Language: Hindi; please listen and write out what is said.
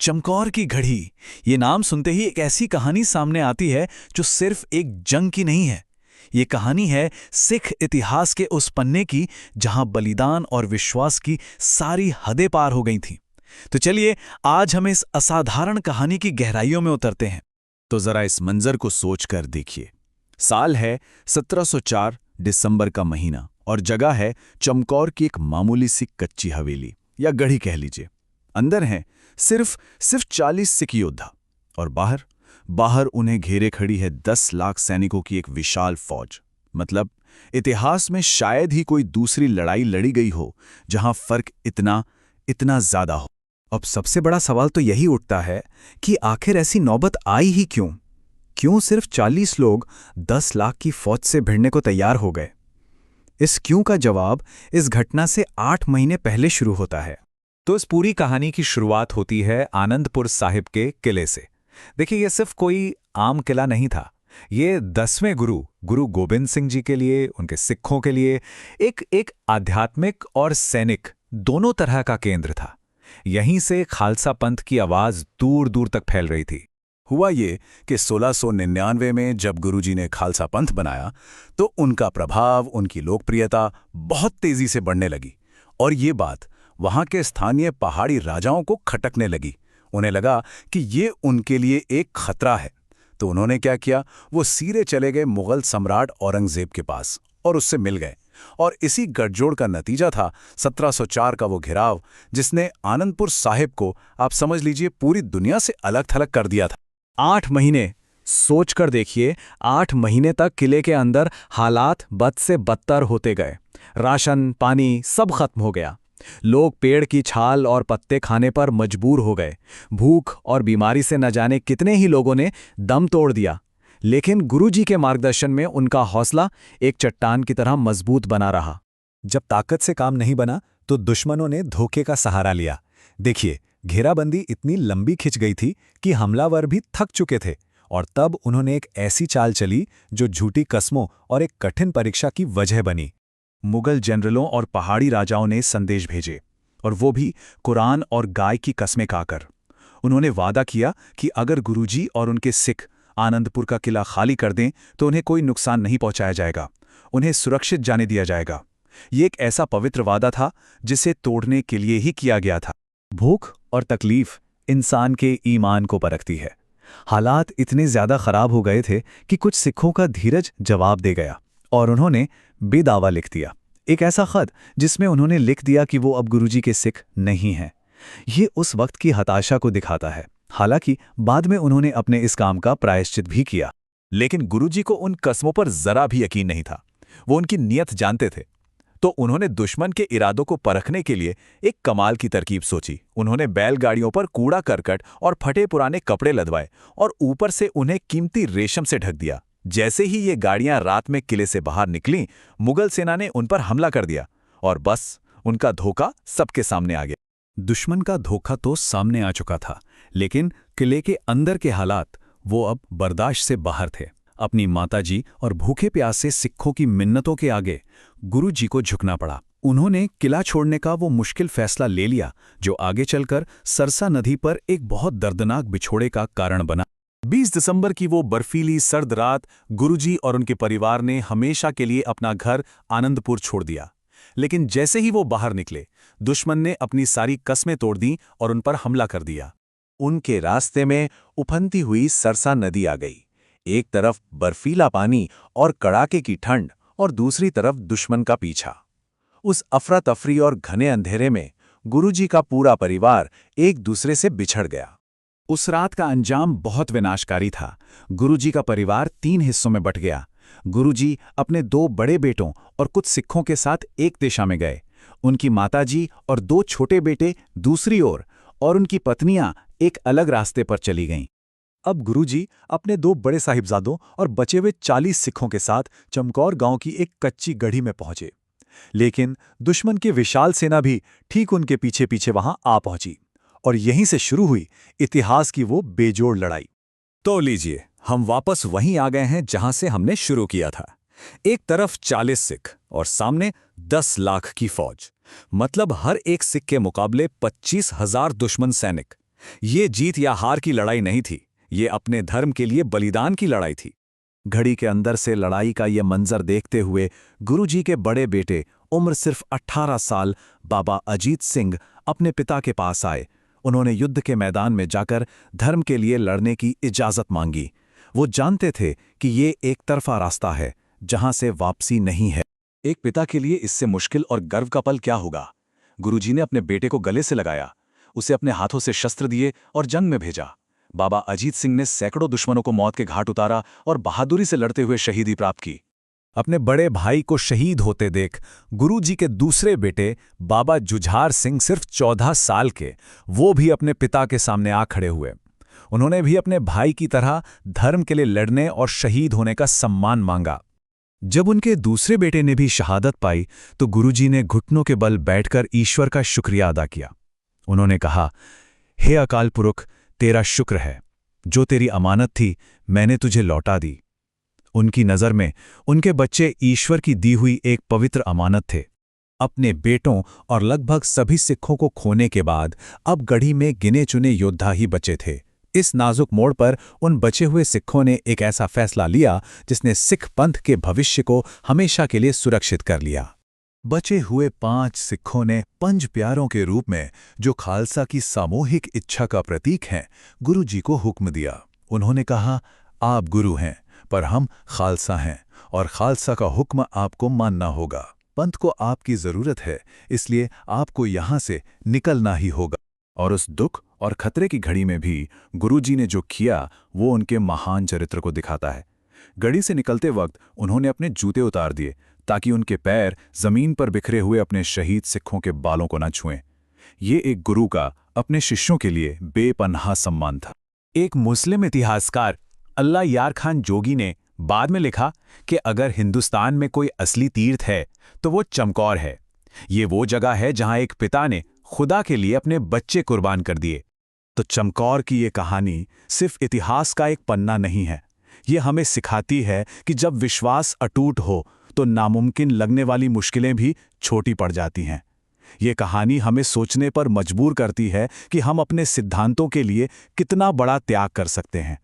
चमकौर की घड़ी, ये नाम सुनते ही एक ऐसी कहानी सामने आती है जो सिर्फ एक जंग की नहीं है। ये कहानी है सिख इतिहास के उस पन्ने की जहां बलिदान और विश्वास की सारी हदें पार हो गई थीं। तो चलिए आज हम इस असाधारण कहानी की गहराइयों में उतरते हैं। तो जरा इस मंजर को सोचकर देखिए। साल है 1704, दिसंबर का महीना, और जगह है चमकौर की एक मामूली सी कच्ची हवेली या गढ़ी कह लीजिए। अंदर हैं सिर्फ 40 सिख योद्धा, और बाहर उन्हें घेरे खड़ी है 10 लाख सैनिकों की एक विशाल फौज। मतलब इतिहास में शायद ही कोई दूसरी लड़ाई लड़ी गई हो जहां फर्क इतना ज्यादा हो। अब सबसे बड़ा सवाल तो यही उठता है कि आखिर ऐसी नौबत आई ही क्यों सिर्फ 40 लोग 10 लाख की फौज से भिड़ने को तैयार हो गए। इस क्यों का जवाब इस घटना से 8 महीने पहले शुरू होता है। तो इस पूरी कहानी की शुरुआत होती है आनंदपुर साहिब के किले से। देखिए, यह सिर्फ कोई आम किला नहीं था। ये 10वें गुरु गोबिंद सिंह जी के लिए, उनके सिखों के लिए एक आध्यात्मिक और सैनिक दोनों तरह का केंद्र था। यहीं से खालसा पंथ की आवाज दूर दूर तक फैल रही थी। हुआ ये कि 1699 में जब गुरुजी ने खालसा पंथ बनाया तो उनका प्रभाव, उनकी लोकप्रियता बहुत तेजी से बढ़ने लगी, और ये बात वहां के स्थानीय पहाड़ी राजाओं को खटकने लगी। उन्हें लगा कि ये उनके लिए एक खतरा है। तो उन्होंने क्या किया, वो सीधे चले गए मुगल सम्राट औरंगजेब के पास और उससे मिल गए। और इसी गठजोड़ का नतीजा था 1704 का वो घिराव, जिसने आनंदपुर साहिब को, आप समझ लीजिए, पूरी दुनिया से अलग थलग कर दिया था। 8 महीने सोचकर देखिए, 8 महीने तक किले के अंदर हालात बद से बदतर होते गए। राशन पानी सब खत्म हो गया। लोग पेड़ की छाल और पत्ते खाने पर मजबूर हो गए। भूख और बीमारी से न जाने कितने ही लोगों ने दम तोड़ दिया। लेकिन गुरुजी के मार्गदर्शन में उनका हौसला एक चट्टान की तरह मजबूत बना रहा। जब ताकत से काम नहीं बना तो दुश्मनों ने धोखे का सहारा लिया। देखिए, घेराबंदी इतनी लंबी खिंच गई थी कि हमलावर भी थक चुके थे, और तब उन्होंने एक ऐसी चाल चली जो झूठी कस्मों और एक कठिन परीक्षा की वजह बनी। मुगल जनरलों और पहाड़ी राजाओं ने संदेश भेजे, और वो भी कुरान और गाय की कस्में खाकर। उन्होंने वादा किया कि अगर गुरुजी और उनके सिख आनंदपुर का किला खाली कर दें तो उन्हें कोई नुकसान नहीं पहुंचाया जाएगा, उन्हें सुरक्षित जाने दिया जाएगा। ये एक ऐसा पवित्र वादा था जिसे तोड़ने के लिए ही किया गया था। भूख और तकलीफ इंसान के ईमान को परखती है। हालात इतने ज्यादा खराब हो गए थे कि कुछ सिखों का धीरज जवाब दे गया, और उन्होंने बेदावा लिख दिया। एक ऐसा खत जिसमें उन्होंने लिख दिया कि वो अब गुरुजी के सिख नहीं हैं। ये उस वक्त की हताशा को दिखाता है। हालांकि बाद में उन्होंने अपने इस काम का प्रायश्चित भी किया। लेकिन गुरुजी को उन कस्मों पर जरा भी यकीन नहीं था। वो उनकी नीयत जानते थे। तो उन्होंने दुश्मन के इरादों को परखने के लिए एक कमाल की तरकीब सोची। उन्होंने बैलगाड़ियों पर कूड़ा करकट और फटे पुराने कपड़े लदवाए और ऊपर से उन्हें कीमती रेशम से ढक दिया। जैसे ही ये गाड़ियां रात में किले से बाहर निकलीं, मुगल सेना ने उन पर हमला कर दिया, और बस उनका धोखा सबके सामने आ गया। दुश्मन का धोखा तो सामने आ चुका था, लेकिन किले के अंदर के हालात वो अब बर्दाश्त से बाहर थे। अपनी माताजी और भूखे प्यासे सिखों की मिन्नतों के आगे गुरुजी को झुकना पड़ा। उन्होंने किला छोड़ने का वो मुश्किल फैसला ले लिया जो आगे चलकर सरसा नदी पर एक बहुत दर्दनाक बिछोड़े का कारण बना। 20 दिसंबर की वो बर्फीली सर्द रात, गुरुजी और उनके परिवार ने हमेशा के लिए अपना घर आनंदपुर छोड़ दिया। लेकिन जैसे ही वो बाहर निकले, दुश्मन ने अपनी सारी कस्में तोड़ दी और उन पर हमला कर दिया। उनके रास्ते में उफनती हुई सरसा नदी आ गई। एक तरफ बर्फीला पानी और कड़ाके की ठंड, और दूसरी तरफ दुश्मन का पीछा। उस अफरा तफरी और घने अंधेरे में गुरुजी का पूरा परिवार एक दूसरे से बिछड़ गया। उस रात का अंजाम बहुत विनाशकारी था। गुरुजी का परिवार 3 हिस्सों में बंट गया। गुरुजी अपने 2 बड़े बेटों और कुछ सिखों के साथ एक दिशा में गए, उनकी माताजी और 2 छोटे बेटे दूसरी ओर, और उनकी पत्नियां एक अलग रास्ते पर चली गईं। अब गुरुजी अपने 2 बड़े साहिबजादों और बचे हुए 40 सिखों के साथ चमकौर गांव की एक कच्ची गढ़ी में पहुंचे। लेकिन दुश्मन की विशाल सेना भी ठीक उनके पीछे पीछे वहां आ पहुंची, और यहीं से शुरू हुई इतिहास की वो बेजोड़ लड़ाई। तो लीजिए, हम वापस वहीं आ गए हैं जहां से हमने शुरू किया था। एक तरफ 40 सिख और सामने 10 लाख की फौज। मतलब हर एक सिख के मुकाबले 25,000 दुश्मन सैनिक। ये जीत या हार की लड़ाई नहीं थी, ये अपने धर्म के लिए बलिदान की लड़ाई थी। घड़ी के अंदर से लड़ाई का ये मंजर देखते हुए गुरुजी के बड़े बेटे, उम्र सिर्फ 18 साल, बाबा अजीत सिंह अपने पिता के पास आए। उन्होंने युद्ध के मैदान में जाकर धर्म के लिए लड़ने की इजाज़त मांगी। वो जानते थे कि ये एक तरफा रास्ता है, जहां से वापसी नहीं है। एक पिता के लिए इससे मुश्किल और गर्व का पल क्या होगा। गुरुजी ने अपने बेटे को गले से लगाया, उसे अपने हाथों से शस्त्र दिए और जंग में भेजा। बाबा अजीत सिंह ने सैकड़ों दुश्मनों को मौत के घाट उतारा और बहादुरी से लड़ते हुए शहीदी प्राप्त की। अपने बड़े भाई को शहीद होते देख गुरुजी के दूसरे बेटे बाबा जुझार सिंह, सिर्फ 14 साल के, वो भी अपने पिता के सामने आ खड़े हुए। उन्होंने भी अपने भाई की तरह धर्म के लिए लड़ने और शहीद होने का सम्मान मांगा। जब उनके दूसरे बेटे ने भी शहादत पाई तो गुरुजी ने घुटनों के बल बैठकर ईश्वर का शुक्रिया अदा किया। उन्होंने कहा, हे अकाल पुरख, तेरा शुक्र है, जो तेरी अमानत थी मैंने तुझे लौटा दी। उनकी नज़र में उनके बच्चे ईश्वर की दी हुई एक पवित्र अमानत थे। अपने बेटों और लगभग सभी सिखों को खोने के बाद अब गढ़ी में गिने चुने योद्धा ही बचे थे। इस नाजुक मोड़ पर उन बचे हुए सिखों ने एक ऐसा फैसला लिया जिसने सिख पंथ के भविष्य को हमेशा के लिए सुरक्षित कर लिया। बचे हुए 5 सिखों ने पंज प्यारों के रूप में, जो खालसा की सामूहिक इच्छा का प्रतीक हैं, गुरुजी को हुक्म दिया। उन्होंने कहा, आप गुरु हैं पर हम खालसा हैं और खालसा का हुक्म आपको मानना होगा। पंथ को आपकी जरूरत है, इसलिए आपको यहां से निकलना ही होगा। और उस दुख और खतरे की घड़ी में भी गुरुजी ने जो किया वो उनके महान चरित्र को दिखाता है। गढ़ी से निकलते वक्त उन्होंने अपने जूते उतार दिए ताकि उनके पैर जमीन पर बिखरे हुए अपने शहीद सिखों के बालों को न छुएं। ये एक गुरु का अपने शिष्यों के लिए बेपनाह सम्मान था। एक मुस्लिम इतिहासकार अल्लाह यार खान जोगी ने बाद में लिखा कि अगर हिंदुस्तान में कोई असली तीर्थ है तो वो चमकौर है। ये वो जगह है जहां एक पिता ने खुदा के लिए अपने बच्चे कुर्बान कर दिए। तो चमकौर की ये कहानी सिर्फ इतिहास का एक पन्ना नहीं है, ये हमें सिखाती है कि जब विश्वास अटूट हो तो नामुमकिन लगने वाली मुश्किलें भी छोटी पड़ जाती हैं। ये कहानी हमें सोचने पर मजबूर करती है कि हम अपने सिद्धांतों के लिए कितना बड़ा त्याग कर सकते हैं।